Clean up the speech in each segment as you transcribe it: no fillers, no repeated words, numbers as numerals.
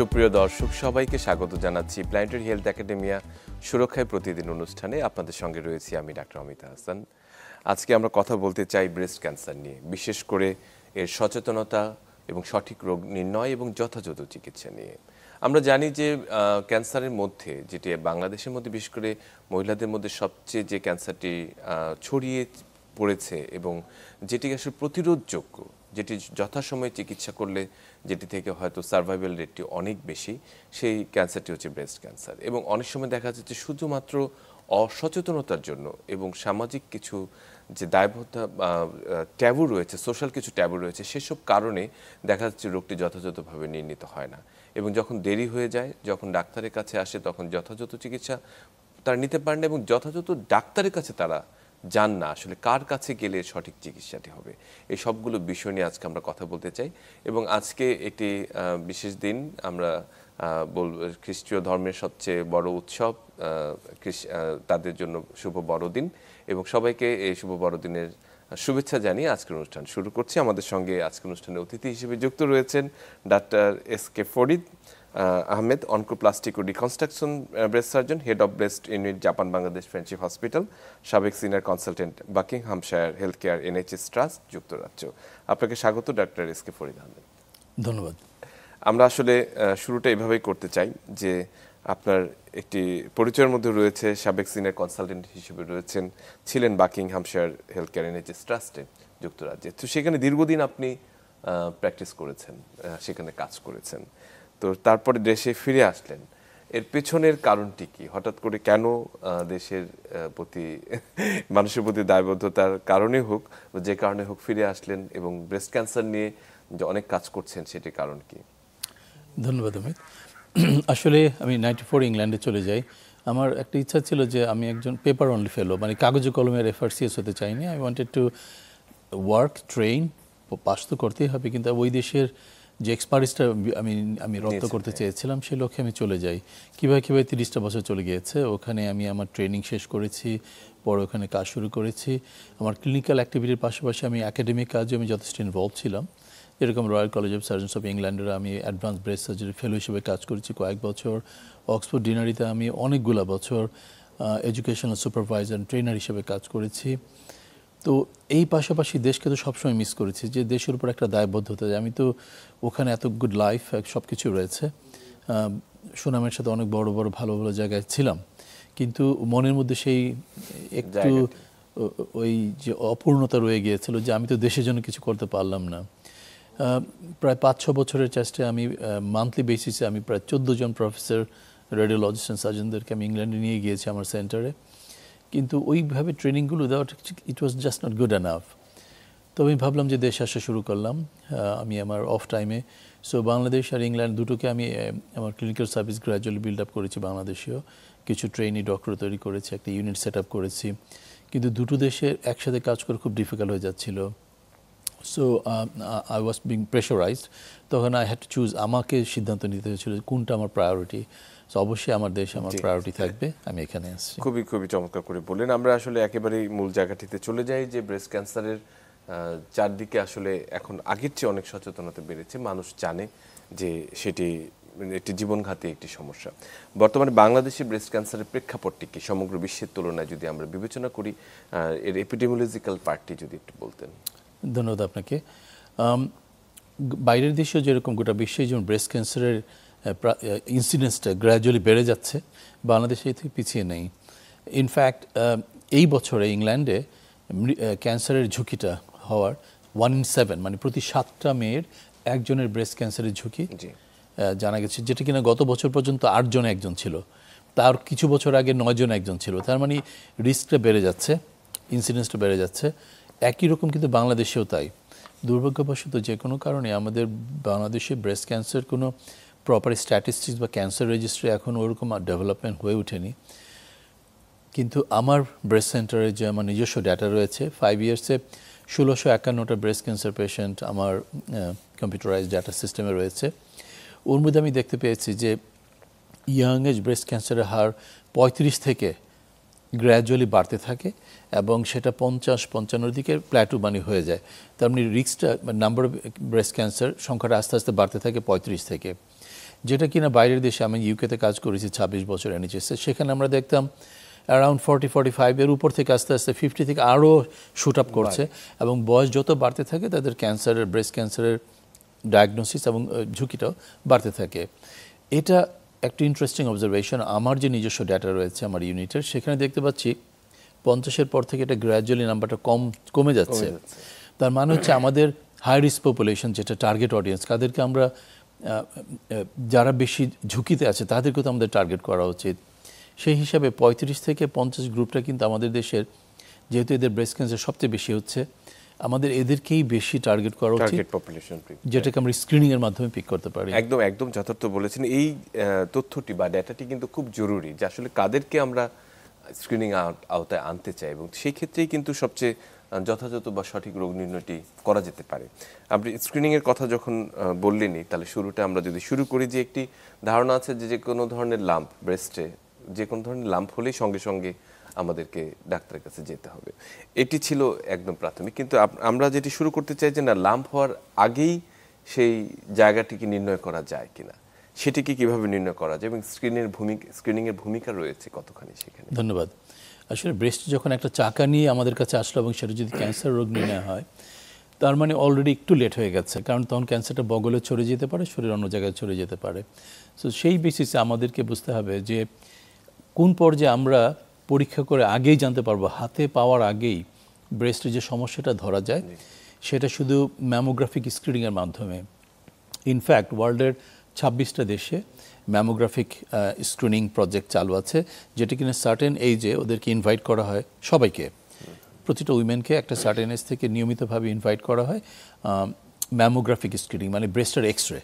সুপ্রিয় দর্শক সবাইকে স্বাগত জানাচ্ছি প্ল্যানেটারি হেলথ একাডেমিয়া সুরক্ষায় প্রতিদিন অনুষ্ঠানে। আপনাদের সঙ্গে রয়েছি আমি ডাক্তার অমিত হাসান। আজকে আমরা কথা বলতে চাই ব্রেস্ট ক্যান্সার নিয়ে, বিশেষ করে এর সচেতনতা এবং সঠিক রোগ নির্ণয় এবং যথাযথ চিকিৎসা নিয়ে। আমরা জানি যে ক্যান্সারের মধ্যে, যেটি বাংলাদেশের মধ্যে বিশেষ করে মহিলাদের মধ্যে সবচেয়ে যে ক্যান্সারটি ছড়িয়ে পড়েছে এবং যেটি আসলে প্রতিরোধযোগ্য, যেটি যথাসময়ে চিকিৎসা করলে যেটি থেকে হয়তো সার্ভাইভাল রেটটি অনেক বেশি, সেই ক্যান্সারটি হচ্ছে ব্রেস্ট ক্যান্সার। এবং অনেক সময় দেখা যাচ্ছে শুধুমাত্র অসচেতনতার জন্য এবং সামাজিক কিছু যে দায়বদ্ধতা ট্যাবু রয়েছে, সোশ্যাল কিছু ট্যাবু রয়েছে, সেসব কারণে দেখা যাচ্ছে রোগটি যথাযথভাবে নির্ণীত হয় না। এবং যখন দেরি হয়ে যায়, যখন ডাক্তারের কাছে আসে, তখন যথাযথ চিকিৎসা তারা নিতে পারে না এবং যথাযথ ডাক্তারের কাছে তারা যান না আসলে কার কাছে গেলে সঠিক চিকিৎসাটি হবে। এই সবগুলো বিষয় নিয়ে আজকে আমরা কথা বলতে চাই। এবং আজকে একটি বিশেষ দিন, আমরা বলব খ্রিস্টীয় ধর্মের সবচেয়ে বড় উৎসব, তাদের জন্য শুভ বড়দিন, এবং সবাইকে এই শুভ বড়দিনের শুভেচ্ছা জানিয়ে আজকের অনুষ্ঠান শুরু করছি। আমাদের সঙ্গে আজকের অনুষ্ঠানে অতিথি হিসেবে যুক্ত রয়েছেন doctor S K. Farid Ahmed, oncoplastic ও reconstruction breast surgeon, head of breast unit, Japan Bangladesh friendship hospital, সাবেক senior consultant, Buckinghamshire health care NHS trust, যুক্তরাজ্য। আপনাকে স্বাগত ডাক্তার এস.কে. ফরিদ আহমেদ। ধন্যবাদ। আমরা আসলে শুরুটা এভাবেই করতে চাই যে আপনার একটি পরিচয়ের মধ্যে রয়েছে সাবেক সিনিয়র কনসালটেন্ট হিসেবে রয়েছেন, ছিলেন বাকিংহামশায়ার হেলথ কেয়ার NHS ট্রাস্টে, যুক্তরাজ্যে। তো সেখানে দীর্ঘদিন আপনি প্র্যাকটিস করেছেন, সেখানে কাজ করেছেন। তো তারপরে দেশে ফিরে আসলেন, এর পেছনের কারণটি কি? হঠাৎ করে কেন দেশের প্রতি, মানুষের প্রতি দায়বদ্ধতার কারণে হোক, যে কারণে হোক ফিরে আসলেন এবং ব্রেস্ট ক্যান্সার নিয়ে যে অনেক কাজ করছেন, সেটির কারণ কি? ধন্যবাদ অমিত। আসলে আমি 94 ইংল্যান্ডে চলে যাই। আমার একটা ইচ্ছা ছিল যে আমি একজন পেপার অনলি ফেলো, মানে কাগজে কলমের FRCS হতে চাইনি। I wanted to work, train, pass তো করতেই হবে, কিন্তু ওই দেশের যে এক্সপার্টিসটা আমি রপ্ত করতে চেয়েছিলাম, সেই লক্ষ্যে আমি চলে যাই। কীভাবে 30টা বছর চলে গিয়েছে। ওখানে আমি আমার ট্রেনিং শেষ করেছি, পরে ওখানে কাজ শুরু করেছি। আমার ক্লিনিক্যাল অ্যাক্টিভিটির পাশাপাশি আমি একাডেমিক কাজে আমি যথেষ্ট ইনভলভ ছিলাম। যেরকম royal college of surgeons of ইংল্যান্ডের আমি অ্যাডভান্স ব্রেস্ট সার্জারি ফেলো হিসেবে কাজ করেছি কয়েক বছর। অক্সফোর্ড ডিনারিতে আমি অনেকগুলো বছর এডুকেশনাল সুপারভাইজার ট্রেনার হিসেবে কাজ করেছি। তো এই পাশাপাশি দেশকে তো সবসময় মিস করেছি, যে দেশের উপর একটা দায়বদ্ধতা। আমি তো ওখানে এত গুড লাইফ, সব কিছু রয়েছে, সুনামের সাথে অনেক বড় বড় ভালো ভালো জায়গায় ছিলাম, কিন্তু মনের মধ্যে সেই একটু ওই যে অপূর্ণতা রয়ে গিয়েছিল, যে আমি তো দেশের জন্য কিছু করতে পারলাম না। প্রায় 5-6 বছরের চেষ্টায় আমি মান্থলি বেসিসে আমি প্রায় 14 জন প্রফেসর, রেডিওলজিস্ট অ্যান্ড সার্জনদেরকে আমি ইংল্যান্ডে নিয়ে গিয়েছি আমার সেন্টারে, কিন্তু ওইভাবে ট্রেনিংগুলো দেওয়া it was just not good enough. তো আমি ভাবলাম যে দেশে আসা শুরু করলাম আমি আমার অফ টাইমে। সো বাংলাদেশ আর ইংল্যান্ড দুটোকে আমি আমার clinical service gradually build up করেছি। বাংলাদেশেও কিছু ট্রেনি ডক্টর তৈরি করেছি, একটা ইউনিট সেট আপ করেছি, কিন্তু দুটো দেশে একসাথে কাজ করে খুব ডিফিকাল্ট হয়ে যাচ্ছিল। So I was being pressurised. তখন আই হ্যাড টু চুজ, আমাকে সিদ্ধান্ত নিতে হয়েছিল কোনটা আমার প্রায়োরিটি। সো অবশ্যই আমার দেশ আমার প্রায়োরিটি থাকবে, আমি এখানে আসছি। খুবই চমৎকার করে বললেন। আমরা আসলে একেবারেই মূল জায়গাটিতে চলে যাই যে ব্রেস্ট ক্যান্সারের চারদিকে আসলে এখন আগের চেয়ে অনেক সচেতনতা বেড়েছে, মানুষ জানে যে সেটি একটি জীবনঘাতী একটি সমস্যা। বর্তমানে বাংলাদেশে ব্রেস্ট ক্যান্সারের প্রেক্ষাপটটি কি সমগ্র বিশ্বের তুলনায় যদি আমরা বিবেচনা করি, এর এপিডেমিওলজিক্যাল পার্টটি যদি একটু বলতেন। ধন্যবাদ আপনাকে। বাইরের দেশেও যেরকম গোটা বিশ্বে যেমন ব্রেস্ট ক্যান্সারের ইনসিডেন্সটা গ্র্যাজুয়ালি বেড়ে যাচ্ছে, বাংলাদেশে এর থেকে পিছিয়ে নেই। ইনফ্যাক্ট এই বছরে ইংল্যান্ডে ক্যান্সারের ঝুঁকিটা হওয়ার 1 in 7, মানে প্রতি 7টা মেয়ের একজনের ব্রেস্ট ক্যান্সারের ঝুঁকি জানা গেছে, যেটা কিনা গত বছর পর্যন্ত 8 জনে একজন ছিল, তার কিছু বছর আগে 9 জনে একজন ছিল। তার মানে রিস্কটা বেড়ে যাচ্ছে, ইনসিডেন্সটা বেড়ে যাচ্ছে। একই রকম কিন্তু বাংলাদেশেও তাই। দুর্ভাগ্যবশত যে কোনো কারণে আমাদের বাংলাদেশে ব্রেস্ট ক্যান্সার কোনো প্রপার স্ট্যাটিস্টিক্স বা ক্যান্সার রেজিস্ট্রি এখন ওরকম ডেভেলপমেন্ট হয়ে ওঠেনি। কিন্তু আমার ব্রেস্ট সেন্টারে যে আমার নিজস্ব ডাটা রয়েছে, 5 ইয়ার্সে 1651টা ব্রেস্ট ক্যান্সার পেশেন্ট আমার কম্পিউটারাইজড ডাটা সিস্টেমে রয়েছে। ওর মধ্যে আমি দেখতে পেয়েছি যে ইয়াং এজ ব্রেস্ট ক্যান্সারের হার 35 থেকে গ্র্যাজুয়ালি বাড়তে থাকে এবং সেটা 50-55 দিকে প্ল্যাটু হয়ে যায়। তার মানে রিস্কটা, নাম্বার অফ ব্রেস্ট ক্যান্সার সংখ্যাটা আস্তে আস্তে বাড়তে থাকে 35 থেকে। যেটা কিনা বাইরের দেশে, আমি ইউকেতে কাজ করেছি 26 বছর এনএইচএসে, সেখানে আমরা দেখতাম অ্যারাউন্ড 40-45 এর উপর থেকে আস্তে আস্তে 50 থেকে আরও শুট আপ করছে, এবং বয়স যত বাড়তে থাকে তাদের ক্যান্সারের, ব্রেস্ট ক্যান্সারের ডায়াগনোসিস এবং ঝুঁকিটাও বাড়তে থাকে। এটা একটা ইন্টারেস্টিং অবজারভেশন। আমার যে নিজস্ব ডাটা রয়েছে আমার ইউনিটের, সেখানে দেখতে পাচ্ছি 50-এর পর থেকে এটা গ্র্যাজুয়ালি নাম্বারটা কমে যাচ্ছে। তার মানে হচ্ছে আমাদের হাই রিস্ক পপুলেশন, যেটা টার্গেট অডিয়েন্স, তাদেরকে আমরা যারা বেশি ঝুঁকিতে আছে তাদেরকে তো আমাদের টার্গেট করা উচিত। সেই হিসাবে 35 থেকে 50 গ্রুপটা কিন্তু আমাদের দেশের, যেহেতু এদের ব্রেস্ট ক্যান্সার সবচেয়ে বেশি হচ্ছে, আমাদের এদেরকেই বেশি টার্গেট করা উচিত, যেটাকে আমরা স্ক্রিনিংয়ের মাধ্যমে পিক করতে পারি। একদম একদম যথার্থ বলেছেন। এই তথ্যটি বা ডেটাটি কিন্তু খুব জরুরি, যে আসলে কাদেরকে আমরা স্ক্রিনিং আওতায় আনতে চাই, এবং সেই ক্ষেত্রেই কিন্তু সবচেয়ে যথাযথ বা সঠিক রোগ নির্ণয়টি করা যেতে পারে। আপনি স্ক্রিনিংয়ের কথা যখন বললেনই, তাহলে শুরুটা আমরা যদি শুরু করি, যে একটি ধারণা আছে যে কোনো ধরনের লাম্প, ব্রেস্টে যে কোনো ধরনের লাম্প হলেই সঙ্গে সঙ্গে আমাদেরকে ডাক্তারের কাছে যেতে হবে, এটি ছিল একদম প্রাথমিক। কিন্তু আমরা যেটি শুরু করতে চাই যে না, লাম্প হওয়ার আগেই সেই জায়গাটিকে নির্ণয় করা যায় কিনা, সেটিকে কিভাবে নির্ণয় করা যায়, এবং স্ক্রিনিংয়ের ভূমিকা রয়েছে কতখানি সেখানে। ধন্যবাদ। আসলে ব্রেস্ট যখন একটা চাকা নিয়ে আমাদের কাছে আসলো এবং সেটা যদি ক্যান্সার রোগ নির্ণয় হয়, তার মানে অলরেডি একটু লেট হয়ে গেছে, কারণ তখন ক্যান্সারটা বগলে ছড়িয়ে যেতে পারে, শরীর অন্য জায়গায় ছড়িয়ে যেতে পারে। সো সেই বেসিসে আমাদেরকে বুঝতে হবে যে কোন পর্যায়ে আমরা পরীক্ষা করে আগেই জানতে পারবো, হাতে পাওয়ার আগেই ব্রেস্টের যে সমস্যাটা ধরা যায়, সেটা শুধু ম্যামোগ্রাফিক স্ক্রিনিংয়ের মাধ্যমে। ইনফ্যাক্ট ওয়ার্ল্ডের 26টা দেশে ম্যামোগ্রাফিক স্ক্রিনিং প্রজেক্ট চালু আছে, যেটা কিনা সার্টেন এইজে ওদেরকে ইনভাইট করা হয়, সবাইকে, প্রতিটা উইমেনকে একটা সার্টেন এজ থেকে নিয়মিতভাবে ইনভাইট করা হয় ম্যামোগ্রাফিক স্ক্রিনিং, মানে ব্রেস্টের এক্সরে।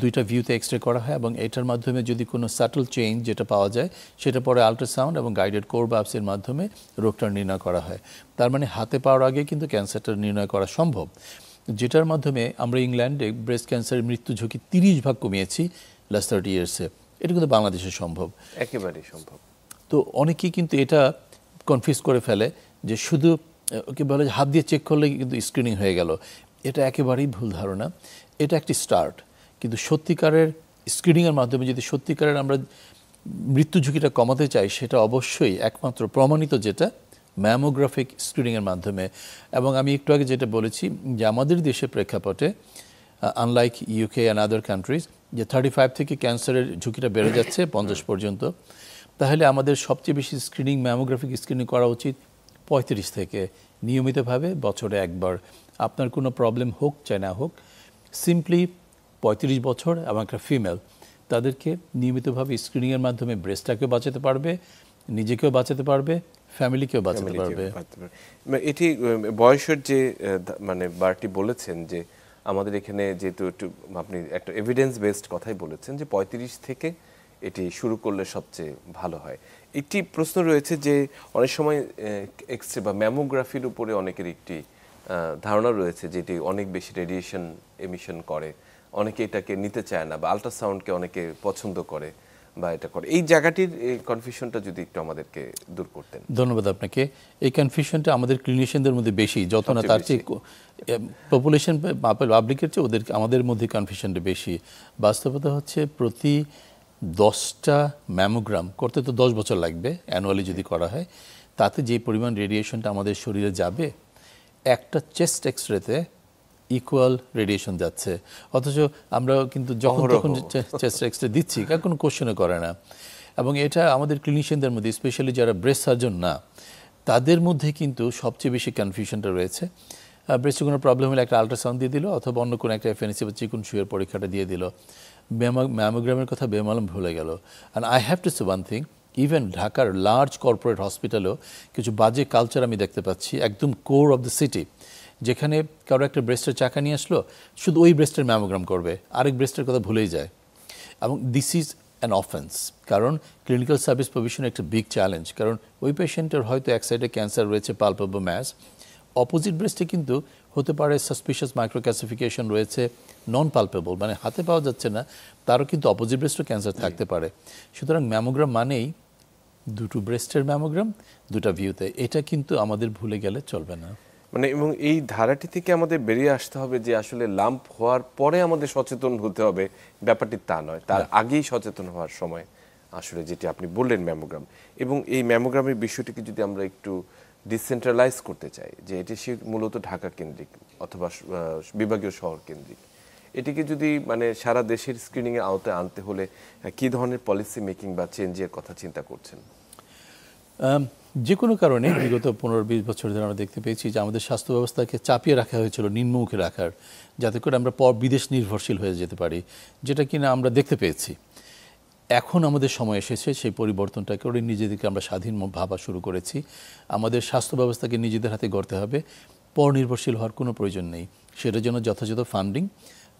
দুইটা ভিউতে এক্সরে করা হয়, এবং এটার মাধ্যমে যদি কোনো সাটল চেঞ্জ যেটা পাওয়া যায়, সেটা পরে আল্ট্রাসাউন্ড এবং গাইডেড কোর বাপসের মাধ্যমে রোগটা নির্ণয় করা হয়। তার মানে হাতে পাওয়ার আগে কিন্তু ক্যান্সারটা নির্ণয় করা সম্ভব, যেটার মাধ্যমে আমরা ইংল্যান্ডে ব্রেস্ট ক্যান্সারের মৃত্যু ঝুঁকি 30 ভাগ কমিয়েছি লাস্ট 30 ইয়ার্সে। এটা কিন্তু বাংলাদেশে সম্ভব, একেবারেই সম্ভব। তো অনেকেই কিন্তু এটা কনফিউজ করে ফেলে যে শুধু ওকে বলে হাত দিয়ে চেক করলে কিন্তু স্ক্রিনিং হয়ে গেল। এটা একেবারেই ভুল ধারণা। এটা একটি স্টার্ট, কিন্তু সত্যিকারের স্ক্রিনিংয়ের মাধ্যমে যদি সত্যিকারের আমরা মৃত্যু ঝুঁকিটা কমাতে চাই, সেটা অবশ্যই একমাত্র প্রমাণিত যেটা ম্যামোগ্রাফিক স্ক্রিনিংয়ের মাধ্যমে। এবং আমি একটু আগে যেটা বলেছি যে আমাদের দেশের প্রেক্ষাপটে, unlike UK and other countries, যে 35 থেকে ক্যান্সারের ঝুঁকিটা বেড়ে যাচ্ছে 50 পর্যন্ত, তাহলে আমাদের সবচেয়ে বেশি স্ক্রিনিং, ম্যামোগ্রাফিক স্ক্রিনিং করা উচিত 35 থেকে, নিয়মিতভাবে বছরে একবার। আপনার কোনো প্রবলেম হোক চাই না হোক, সিম্পলি 35 বছর এবং একটা ফিমেল, তাদেরকে নিয়মিতভাবে স্ক্রিনিংয়ের মাধ্যমে ব্রেস্টটাকেও বাঁচাতে পারবে, নিজেকেও বাঁচাতে পারবে, ফ্যামিলিকেও বাঁচাতে পারবে। এটি বয়সের যে মানে বারটি বলেছেন, যে আমাদের এখানে যেহেতু একটু আপনি একটা এভিডেন্স বেসড কথাই বলেছেন, যে 35 থেকে এটি শুরু করলে সবচেয়ে ভালো হয়। একটি প্রশ্ন রয়েছে যে অনেক সময় এক্সরে বা ম্যামোগ্রাফির উপরে অনেকের একটি ধারণা রয়েছে, যেটি অনেক বেশি রেডিয়েশন এমিশন করে, অনেকে এটাকে নিতে চায় না, বা আল্ট্রাসাউন্ডকে অনেকে পছন্দ করে বা এটা করে। এই জায়গাটির এই কনফিউশনটা যদি একটু আমাদেরকে দূর করতেন। ধন্যবাদ আপনাকে। এই কনফিউশনটা আমাদের ক্লিনিশিয়ানদের মধ্যে বেশি, যত না তার চেয়ে পপুলেশন পাবলিকের চেয়ে আমাদের মধ্যে কনফিউশনটা বেশি। বাস্তবতা হচ্ছে প্রতি 10টা ম্যামোগ্রাম করতে তো 10 বছর লাগবে অ্যানুয়ালি যদি করা হয়, তাতে যে পরিমাণ রেডিয়েশনটা আমাদের শরীরে যাবে, একটা চেস্ট এক্সরেতে ইকুয়াল রেডিয়েশন যাচ্ছে। অথচ আমরা কিন্তু যখন তখন চেস্ট এক্সরে দিচ্ছি, কার কোনো কোশ্চেনও করে না। এবং এটা আমাদের ক্লিনিশিয়ানদের মধ্যে, স্পেশালি যারা ব্রেস্ট সার্জন না, তাদের মধ্যে কিন্তু সবচেয়ে বেশি কনফিউশনটা রয়েছে। ব্রেস্টে কোনো প্রবলেম হলে একটা আল্ট্রাসাউন্ড দিয়ে দিল, অথবা অন্য কোনো একটা এফএনসি বা চিকুন সুয়ের পরীক্ষাটা দিয়ে দিল, ম্যামোগ্রামের কথা বেমালুম ভুলে গেল। And I have to say one thing, even ঢাকার লার্জ কর্পোরেট হসপিটালেও কিছু বাজে কালচার আমি দেখতে পাচ্ছি, একদম কোর অফ দ্য সিটি, যেখানে কারো একটা ব্রেস্টের চাকা নিয়ে আসলো, শুধু ওই ব্রেস্টের ম্যামোগ্রাম করবে, আরেক ব্রেস্টের কথা ভুলেই যায়। এবং দিস ইজ অ্যান অফেন্স, কারণ ক্লিনিক্যাল সার্ভিস প্রভিশন একটা বিগ চ্যালেঞ্জ। কারণ ওই পেশেন্টের হয়তো এক সাইডে ক্যান্সার রয়েছে, পালপেবল ম্যাস, অপোজিট ব্রেস্টে কিন্তু হতে পারে সাসপিশিয়াস মাইক্রোক্যাসিফিকেশন রয়েছে, নন পালপেবল, মানে হাতে পাওয়া যাচ্ছে না, তারও কিন্তু অপোজিট ব্রেস্টও ক্যান্সার থাকতে পারে। সুতরাং ম্যামোগ্রাম মানেই দুটো ব্রেস্টের ম্যামোগ্রাম, দুটা ভিউতে, এটা কিন্তু আমাদের ভুলে গেলে চলবে না। মানে এবং এই ধারাটি থেকে আমাদের বেরিয়ে আসতে হবে যে আসলে লাম্প হওয়ার পরে আমাদের সচেতন হতে হবে, ব্যাপারটি তা নয়, তার আগেই সচেতন হওয়ার সময় আসলে যেটি আপনি বললেন ম্যামোগ্রাম, এবং এই ম্যামোগ্রামের বিষয়টিকে যদি আমরা একটু ডিসেন্ট্রালাইজ করতে চাই, যে এটি মূলত ঢাকা কেন্দ্রিক অথবা বিভাগীয় শহর কেন্দ্রিক, এটিকে যদি মানে সারা দেশের স্ক্রিনিংয়ের আওতায় আনতে হলে কী ধরনের পলিসি মেকিং বা চেঞ্জের কথা চিন্তা করছেন? যে কোনো কারণে বিগত 15-20 বছর ধরে আমরা দেখতে পেয়েছি যে আমাদের স্বাস্থ্য ব্যবস্থাকে চাপিয়ে রাখা হয়েছিল, নিম্নমুখী রাখার, যাতে করে আমরা বিদেশ নির্ভরশীল হয়ে যেতে পারি, যেটা কিনা আমরা দেখতে পেয়েছি। এখন আমাদের সময় এসেছে সেই পরিবর্তনটা করে নিজেদেরকে আমরা স্বাধীন ভাবা শুরু করেছি। আমাদের স্বাস্থ্য ব্যবস্থাকে নিজেদের হাতে গড়তে হবে, পরনির্ভরশীল হওয়ার কোনো প্রয়োজন নেই। সেটার জন্য যথাযথ ফান্ডিং,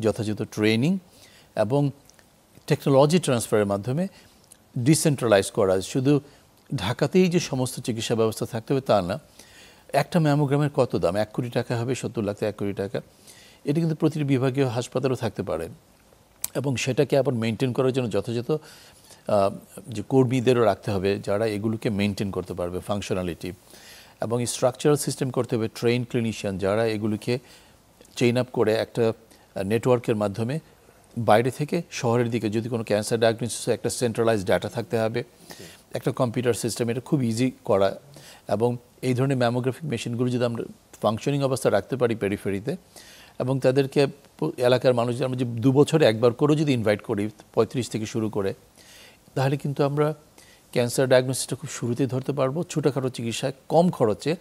যথাযথ ট্রেনিং এবং টেকনোলজি ট্রান্সফারের মাধ্যমে ডিসেন্ট্রালাইজ করা। শুধু ঢাকাতেই যে সমস্ত চিকিৎসা ব্যবস্থা থাকতে হবে তা না। একটা ম্যামোগ্রামের কত দাম? 1 কোটি টাকা হবে, 70 লাখ থেকে 1 কোটি টাকা। এটি কিন্তু প্রতিটি বিভাগীয় হাসপাতালও থাকতে পারে, এবং সেটাকে আবার মেনটেন করার জন্য যথাযথ যে কর্মীদেরও রাখতে হবে যারা এগুলোকে মেনটেন করতে পারবে, ফাংশনালিটি, এবং স্ট্রাকচারাল সিস্টেম করতে হবে, ট্রেন ক্লিনিশিয়ান যারা এগুলিকে চেইন আপ করে একটা নেটওয়ার্কের মাধ্যমে বাইরে থেকে শহরের দিকে যদি কোনো ক্যান্সার ডায়াগনোসিস, একটা সেন্ট্রালাইজড ডাটা থাকতে হবে, একটা কম্পিউটার সিস্টেম, এটা খুব ইজি করা। এবং এই ধরনের ম্যামোগ্রাফিক মেশিনগুলো যদি আমরা ফাংশনিং অবস্থা রাখতে পারি পেরিফেরিতে, এবং তাদেরকে এলাকার মানুষ আমরা যে 2 বছরে একবার করেও যদি ইনভাইট করি 35 থেকে শুরু করে, তাহলে কিন্তু আমরা ক্যান্সার ডায়াগনোসিসটা খুব শুরুতেই ধরতে পারবো। ছোটোখাটো চিকিৎসায় কম খরচে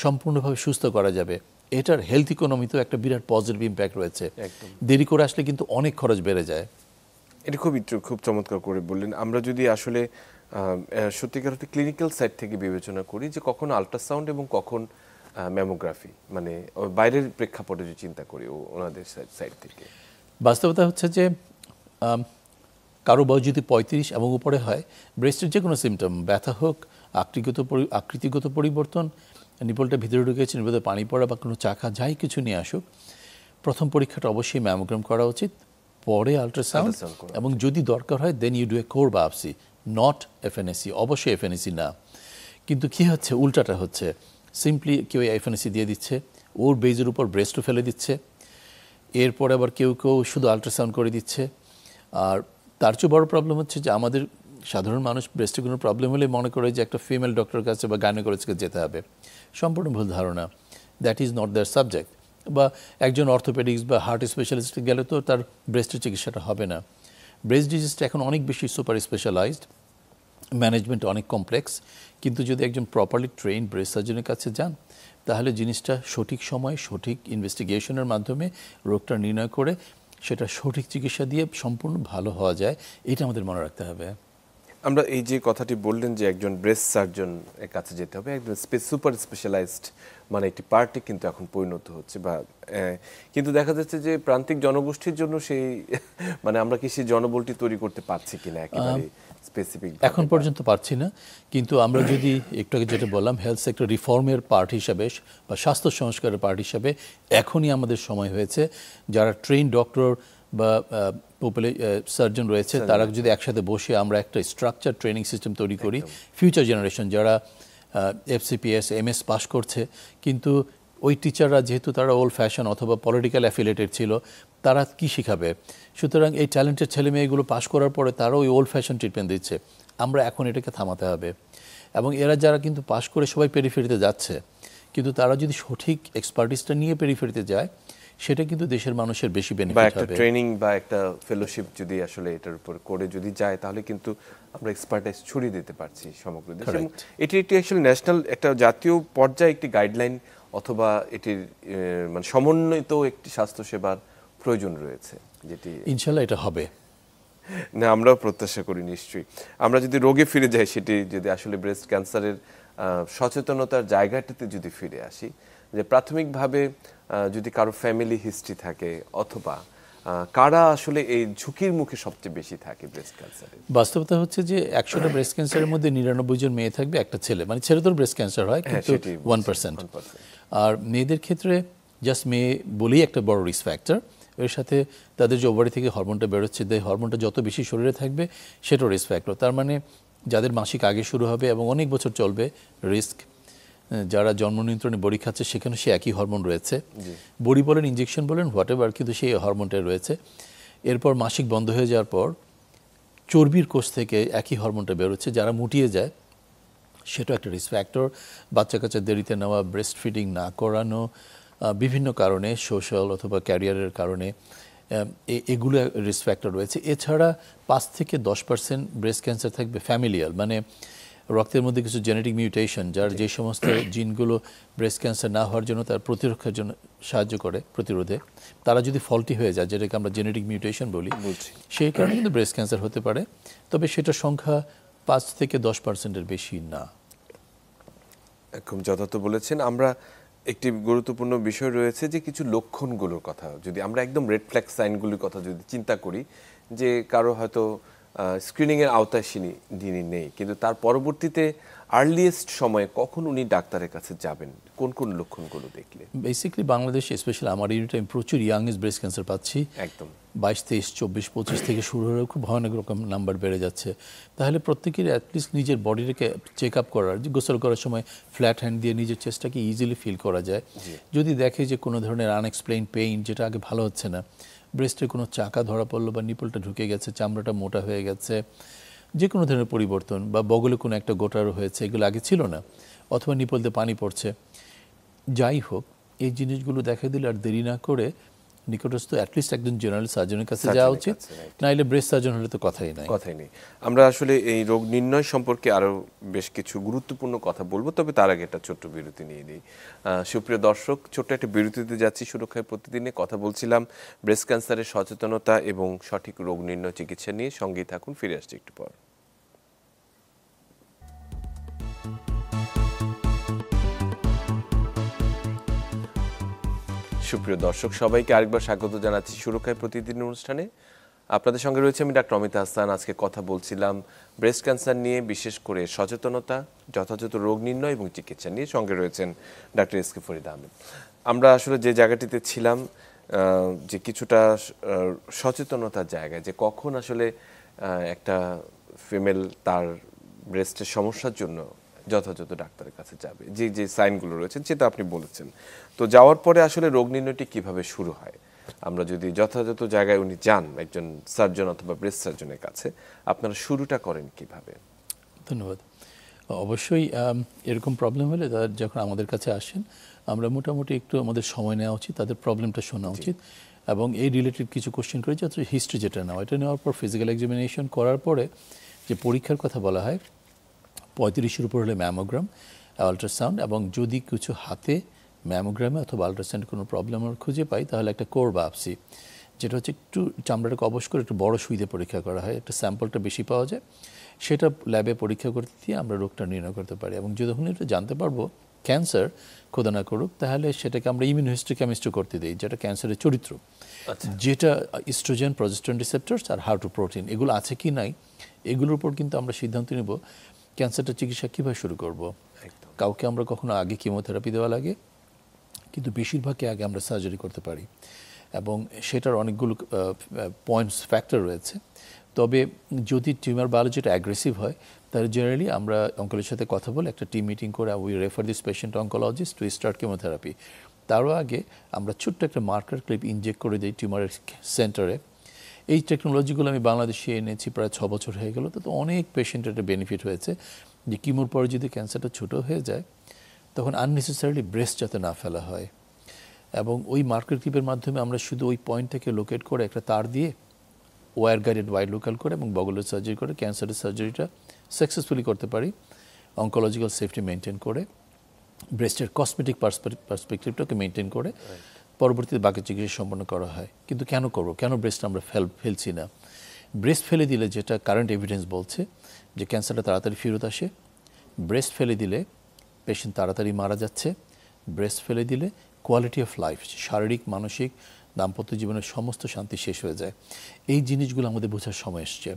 সম্পূর্ণভাবে সুস্থ করা যাবে। এটার হেলথ ইকোনমিতেও একটা বিরাট পজিটিভ ইম্প্যাক্ট রয়েছে। দেরি করে আসলে কিন্তু অনেক খরচ বেড়ে যায়। এটা খুব চমৎকার করে বললেন। আমরা যদি আসলে সত্যিকার অর্থে ক্লিনিক্যাল সাইড থেকে বিবেচনা করি যে কখন আল্ট্রাসাউন্ড এবং কখন ম্যামোগ্রাফি, মানে বাইরের প্রেক্ষাপটে যদি চিন্তা করি ওনাদের সাইড থেকে, বাস্তবতা হচ্ছে যে কারো বয়স যদি 35 এবং উপরে হয়, ব্রেস্টের যে কোনো সিমটম, ব্যথা হোক, আকৃতিগত পরিবর্তন, নিপলটা ভিতরে ঢুকেছে, নিপলে পানি পড়া বা কোনো চাকা, যাই কিছু নিয়ে আসুক, প্রথম পরীক্ষাটা অবশ্যই ম্যামোগ্রাম করা উচিত, পরে আল্ট্রাসাউন্ড, এবং যদি দরকার হয় then you do a core biopsy, not FNAC, অবশ্যই এফএনএসি না। কিন্তু কী হচ্ছে, উল্টাটা হচ্ছে, সিম্পলি কেউ এফএনএসি দিয়ে দিচ্ছে, ওর বেজের উপর ব্রেস্টও ফেলে দিচ্ছে, এরপরে আবার কেউ শুধু আল্ট্রাসাউন্ড করে দিচ্ছে। আর তার চেয়ে বড় প্রবলেম হচ্ছে যে আমাদের সাধারণ মানুষ ব্রেস্টে কোনো প্রবলেম হলে মনে করে যে একটা ফিমেল ডক্টরের কাছে বা গাইনোকোলজিস্টকে যেতে হবে। সম্পূর্ণ ভুল ধারণা। That is not their subject. বা একজন অর্থোপেডিক্স বা হার্ট স্পেশালিস্টে গেলে তো তার ব্রেস্টের চিকিৎসাটা হবে না। ব্রেস্ট ডিজিজটা এখন অনেক বেশি সুপার স্পেশালাইজড, ম্যানেজমেন্ট অনেক কমপ্লেক্স। কিন্তু যদি একজন প্রপারলি ট্রেইন ব্রেস্ট সার্জনের কাছে যান, তাহলে জিনিসটা সঠিক সময় সঠিক ইনভেস্টিগেশনের মাধ্যমে রোগটা নির্ণয় করে সেটা সঠিক চিকিৎসা দিয়ে সম্পূর্ণ ভালো হওয়া যায়। এটা আমাদের মনে রাখতে হবে। আমরা এই যে কথাটি বললেন যে একজন ব্রেস্ট সার্জন এর কাছে যেতে হবে, একজন সুপার স্পেশালাইজড মানে একটি পার্টি কিন্তু এখন পরিণত হচ্ছে, বা কিন্তু দেখা যাচ্ছে যে প্রান্তিক জনগোষ্ঠীর জন্য সেই মানে আমরা কি সেই জনবলটি তৈরি করতে পারছি কিনা একেবারে স্পেসিফিক এখন পর্যন্ত পারছি না। কিন্তু আমরা যদি একটু আগে যেটা বললাম, হেলথ সেক্টর রিফর্মের পার্ট হিসাবে বা স্বাস্থ্য সংস্কারের পার্ট হিসাবে এখনই আমাদের সময় হয়েছে। যারা ট্রেন ডক্টর বা সার্জন রয়েছে, তারা যদি একসাথে বসে আমরা একটা স্ট্রাকচার ট্রেনিং সিস্টেম তৈরি করি, ফিউচার জেনারেশন যারা এফসিপিএস এমএস পাস করছে, কিন্তু ওই টিচাররা যেহেতু তারা ওল্ড ফ্যাশন অথবা পলিটিক্যাল অ্যাফিলিয়েটেড ছিল, তারা কি শিখাবে? সুতরাং এই ট্যালেন্টেড ছেলে মেয়েগুলো পাস করার পরে তারা ওই ওল্ড ফ্যাশন ট্রিটমেন্ট দিচ্ছে। আমরা এখন এটাকে থামাতে হবে। এবং এরা যারা কিন্তু পাস করে সবাই পেরিফেরিতে যাচ্ছে, কিন্তু তারা যদি সঠিক এক্সপার্টিসটা নিয়ে পেরিফেরিতে যায়, সেটা কিন্তু দেশের মানুষের বেশি বেনিফিট হবে। একটা ট্রেনিং বা একটা ফেলোশিপ যদি আসলে এটার উপর করে যদি যায়, তাহলে কিন্তু আমরা এক্সপার্টাইজ ছড়িয়ে দিতে পারছি সমগ্র দেশে। এটি একটি অ্যাকচুয়ালি ন্যাশনাল একটা জাতীয় পর্যায়ে একটি গাইডলাইন অথবা এটির মানে সমন্বিত একটি স্বাস্থ্যসেবার প্রয়োজন রয়েছে, যেটি ইনশাআল্লাহ এটা হবে। না, আমরাও প্রত্যাশা করি নিশ্চয়ই। আমরা যদি রোগে ফিরে যাই, সেটি যদি আসলে ব্রেস্ট ক্যান্সারের সচেতনতার জায়গাটাতে যদি ফিরে আসি, যে প্রাথমিকভাবে যদি কারো ফ্যামিলি হিস্ট্রি থাকে অথবা কারা আসলে এই ঝুঁকির মুখে সবচেয়ে বেশি থাকে ব্রেস্ট ক্যান্সারে। বাস্তবতা হচ্ছে যে 100টা ব্রেস্ট ক্যান্সারের মধ্যে 99 জন মেয়ে থাকবে, একটা ছেলে। মানে ছেলেদের ব্রেস্ট ক্যান্সার হয় কিন্তু 1%। আর মেয়েদের ক্ষেত্রে জাস্ট মেয়ে বলেই একটা বড় রিস্ক ফ্যাক্টর। এর সাথে তাদের যে ওভারি থেকে হরমোনটা বেরোচ্ছে, হরমোনটা যত বেশি শরীরে থাকবে সেটাও রিস্ক ফ্যাক্টর। তার মানে যাদের মাসিক আগে শুরু হবে এবং অনেক বছর চলবে, রিস্ক। যারা জন্ম নিয়ন্ত্রণে বড়ি খাচ্ছে সেখানে সে একই হরমোন রয়েছে, বড়ি বলেন ইঞ্জেকশন বলেন হোয়াট এভার, কিন্তু সেই হরমোনটাই রয়েছে। এরপর মাসিক বন্ধ হয়ে যাওয়ার পর চর্বির কোষ থেকে একই হরমোনটা বেরোচ্ছে, যারা মুটিয়ে যায় সেটা একটা রিস্ক ফ্যাক্টর। বাচ্চা কাচ্চা দেরিতে নেওয়া, ব্রেস্ট ফিডিং না করানো, বিভিন্ন কারণে সোশ্যাল অথবা ক্যারিয়ারের কারণে এগুলো রিস্ক ফ্যাক্টর রয়েছে। এছাড়া 5 থেকে 10% ব্রেস্ট ক্যান্সার থাকবে ফ্যামিলিয়াল, মানে রক্তের মধ্যে কিছু জেনেটিক মিউটেশন, যার যে সমস্ত জিনগুলো ব্রেস্ট ক্যান্সার না হওয়ার জন্য তার প্রতিরক্ষার জন্য সাহায্য করে, প্রতিরোধে, তারা যদি ফল্টি হয়ে যায়, যেটাকে আমরা জেনেটিক মিউটেশন বলি, সেই কারণে কিন্তু ব্রেস্ট ক্যান্সার হতে পারে। তবে সেটার সংখ্যা 5 থেকে 10%-এর বেশি না। খুব যথার্থ বলেছেন। আমরা একটি গুরুত্বপূর্ণ বিষয় রয়েছে যে কিছু লক্ষণগুলোর কথা, যদি আমরা একদম রেড ফ্ল্যাগ সাইনগুলির কথা যদি চিন্তা করি, যে কারো হয়তো স্ক্রিনিংয়ের আওতায় যিনি নেই, কিন্তু তার পরবর্তীতে আর্লিয়েস্ট সময়ে কখন উনি ডাক্তারের কাছে যাবেন, কোন কোন লক্ষণগুলো দেখলে? বেসিক্যালি বাংলাদেশে স্পেশালি আমার ইউনিটে আমি প্রচুর ইয়াংয়েস্ট ব্রেস্ট ক্যান্সার পাচ্ছি। একদম 22, 23, 24, 25 থেকে শুরু হয়ে খুব ভয়ানক রকম নাম্বার বেড়ে যাচ্ছে। তাহলে প্রত্যেকের অ্যাটলিস্ট নিজের বডিটাকে চেক আপ করার, যে গোসল করার সময় ফ্ল্যাট হ্যান্ড দিয়ে নিজের চেস্টটাকে ইজিলি ফিল করা যায়। যদি দেখে যে কোনো ধরনের আনএক্সপ্লেইন পেইন, যেটা আগে ভালো হচ্ছে না, ব্রেস্টের কোনো চাকা ধরা পড়লো বা নিপলটা ঢুকে গেছে, চামড়াটা মোটা হয়ে গেছে, যে কোনো ধরনের পরিবর্তন, বা বগলে কোনো একটা গোটারও হয়েছে, এগুলো আগে ছিল না, অথবা নিপলতে পানি পড়ছে, যাই হোক, এই জিনিসগুলো দেখা দিলে আর দেরি না করে নিকটস্থ অ্যাটলিস্ট একজন জেনারেল সার্জনের কাছে যাওয়া উচিত। নাইলে ব্রেস্ট সার্জন হলে তো কথাই নেই। আমরা আসলে এই রোগ নির্ণয় সম্পর্কে আরও বেশ কিছু গুরুত্বপূর্ণ কথা বলবো, তবে তার আগে একটা ছোট্ট বিরতি নিয়ে নিই। সুপ্রিয় দর্শক, ছোট্ট একটা বিরতিতে যাচ্ছি। সুরক্ষায় প্রতিদিনে কথা বলছিলাম ব্রেস্ট ক্যান্সারের সচেতনতা এবং সঠিক রোগ নির্ণয় চিকিৎসা নিয়ে। সঙ্গেই থাকুন, ফিরে আসছি একটু পর। সুপ্রিয় দর্শক, সবাইকে আরেকবার স্বাগত জানাচ্ছি সুরক্ষায় প্রতিদিন অনুষ্ঠানে। আপনাদের সঙ্গে রয়েছে আমি ডাক্তার অমিতা হাসান। আজকে কথা বলছিলাম ব্রেস্ট ক্যান্সার নিয়ে, বিশেষ করে সচেতনতা, যথাযথ রোগ নির্ণয় এবং চিকিৎসা নিয়ে। সঙ্গে রয়েছেন doctor S K Farid Ahmed. আমরা আসলে যে জায়গাটিতে ছিলাম, যে কিছুটা সচেতনতার জায়গায়, যে কখন আসলে একটা ফিমেল তার ব্রেস্টের সমস্যার জন্য যথাযথ ডাক্তারের কাছে যাবে, যে যে সাইনগুলো রয়েছে সেটা আপনি বলেছেন। তো যাওয়ার পরে আসলে রোগ নির্ণয়টি কিভাবে শুরু হয়, আমরা যদি যথাযথ জায়গায় উনি যান, একজন সার্জন অথবা ব্রেস্ট সার্জনের কাছে, আপনারা শুরুটা করেন কিভাবে? ধন্যবাদ। অবশ্যই এরকম প্রবলেম হলে তারা যখন আমাদের কাছে আসেন, আমরা মোটামুটি একটু আমাদের সময় নেওয়া উচিত, তাদের প্রবলেমটা শোনা উচিত, এবং এই রিলেটেড কিছু কোশ্চেন করে, যাতে হিস্ট্রি যেটা নেওয়া, এটা নেওয়ার পর ফিজিক্যাল এক্সামিনেশন করার পরে যে পরীক্ষার কথা বলা হয়, 35-এর উপর হলে ম্যামোগ্রাম, আলট্রাসাউন্ড, এবং যদি কিছু হাতে ম্যামোগ্রামে অথবা আলট্রাসাউন্ডে কোনো প্রবলেম আমরা খুঁজে পাই, তাহলে একটা কোর বায়োপসি, যেটা হচ্ছে একটু চামড়াটাকে অবশ করে একটু বড় সুইতে পরীক্ষা করা হয়, একটা স্যাম্পলটা বেশি পাওয়া যায়, সেটা ল্যাবে পরীক্ষা করতে দিয়ে আমরা রোগটা নির্ণয় করতে পারি। এবং যখন এটা জানতে পারবো ক্যান্সার, খোদা না করুক, তাহলে সেটাকে আমরা ইমিউনোহিস্টোকেমিস্ট্রি করতে দিই, যেটা ক্যান্সারের চরিত্র, যেটা ইস্ট্রোজেন, প্রজেস্টেরন রিসেপ্টরস আর হার্টু প্রোটিন, এগুলো আছে কি নাই, এগুলোর উপর কিন্তু আমরা সিদ্ধান্ত নেব ক্যান্সারটা চিকিৎসা কীভাবে শুরু করব। কাউকে আমরা কখনো আগে কিমোথেরাপি দেওয়া লাগে, কিন্তু বেশিরভাগই আগে আমরা সার্জারি করতে পারি, এবং সেটার অনেকগুলো পয়েন্টস, ফ্যাক্টর রয়েছে। তবে যদি টিউমার বায়োলজিটা অ্যাগ্রেসিভ হয়, তাহলে জেনারেলি আমরা অঙ্কোলজির সাথে কথা বলে একটা টিম মিটিং করে we refer this patient oncologist to start chemotherapy. তারও আগে আমরা ছোট্ট একটা মার্কার ক্লিপ ইনজেক্ট করে দিই টিউমারের সেন্টারে। এই টেকনোলজিগুলো আমি বাংলাদেশে এনেছি প্রায় 6 বছর হয়ে গেল। তো অনেক পেশেন্টের একটা বেনিফিট হয়েছে, যে কিমোর পরে যদি ক্যান্সারটা ছোটো হয়ে যায়, তখন আননেসেসারিলি ব্রেস্ট যাতে না ফেলা হয়, এবং ওই মার্কার ক্লিপের মাধ্যমে আমরা শুধু ওই পয়েন্টটাকে লোকেট করে একটা তার দিয়ে ওয়্যার গাইডেড ওয়াইড লোকাল করে এবং বগলের সার্জারি করে ক্যান্সারের সার্জারিটা সাকসেসফুলি করতে পারি, অঙ্কোলজিক্যাল সেফটি মেনটেন করে, ব্রেস্টের কসমেটিক পার্সপেক্টিভটাকে মেনটেন করে পরবর্তীতে বাকি চিকিৎসা সম্পন্ন করা হয়। কিন্তু কেন করবো, কেন ব্রেস্ট আমরা ফেলছি না? ব্রেস্ট ফেলে দিলে যেটা কারেন্ট এভিডেন্স বলছে, যে ক্যান্সারটা তাড়াতাড়ি ফেরত আসে। ব্রেস্ট ফেলে দিলে পেশেন্ট তাড়াতাড়ি মারা যাচ্ছে। ব্রেস্ট ফেলে দিলে কোয়ালিটি অফ লাইফ, শারীরিক, মানসিক, দাম্পত্য জীবনের সমস্ত শান্তি শেষ হয়ে যায়। এই জিনিসগুলো আমাদের বোঝার সময় এসছে।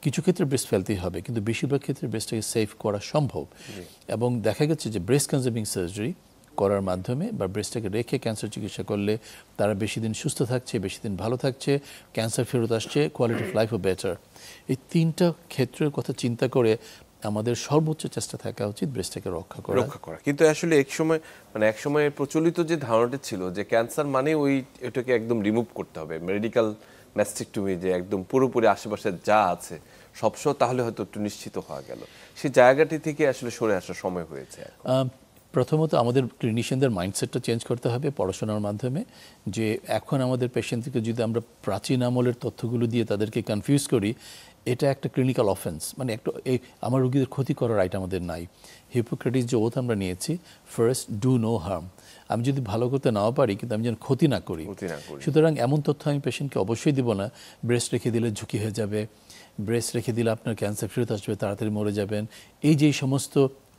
কিছু ক্ষেত্রে ব্রেস্ট ফেলতেই হবে, কিন্তু বেশিরভাগ ক্ষেত্রে ব্রেস্টটাকে সেভ করা সম্ভব। এবং দেখা গেছে যে ব্রেস্ট কনজার্ভিং সার্জারি করার মাধ্যমে বা ব্রেস্টটাকে রেখে ক্যান্সার চিকিৎসা করলে তারা বেশি দিন সুস্থ থাকছে, বেশি দিন ভালো থাকছে, ক্যান্সার ফেরত আসছে, কোয়ালিটি অফ লাইফও বেটার। এই 3টা ক্ষেত্রের কথা চিন্তা করে আমাদের সর্বোচ্চ চেষ্টা থাকা উচিত ব্রেস্টটাকে রক্ষা করা। কিন্তু আসলে এক সময় প্রচলিত যে ধারণাটা ছিল যে ক্যান্সার মানে এটাকে একদম রিমুভ করতে হবে, মেডিকেল ম্যাস্টেক্টমি, যে একদম পুরোপুরি আশেপাশে যা আছে সবসময়, তাহলে হয়তো একটু নিশ্চিত হওয়া গেল। সেই জায়গাটি থেকে আসলে সরে আসার সময় হয়েছে। প্রথমত আমাদের ক্লিনিশিয়ানদের মাইন্ডসেটটা চেঞ্জ করতে হবে পড়াশোনার মাধ্যমে, যে এখন আমাদের পেশেন্টকে যদি আমরা প্রাচীন আমলের তথ্যগুলো দিয়ে তাদেরকে কনফিউজ করি, এটা একটা ক্লিনিক্যাল অফেন্স, মানে একটা আমার রোগীদের ক্ষতি করার রাইট আমাদের নাই। হিপোক্রেটিস যে ওথ আমরা নিয়েছি, ফার্স্ট ডু নো হার্ম, আমি যদি ভালো করতে নাও পারি কিন্তু আমি যেন ক্ষতি না করি। সুতরাং এমন তথ্য আমি পেশেন্টকে অবশ্যই দিব না, ব্রেস্ট রেখে দিলে ঝুঁকি হয়ে যাবে, ব্রেস্ট রেখে দিলে আপনার ক্যান্সার ফেরত আসবে, তাড়াতাড়ি মরে যাবেন, এই যে সমস্ত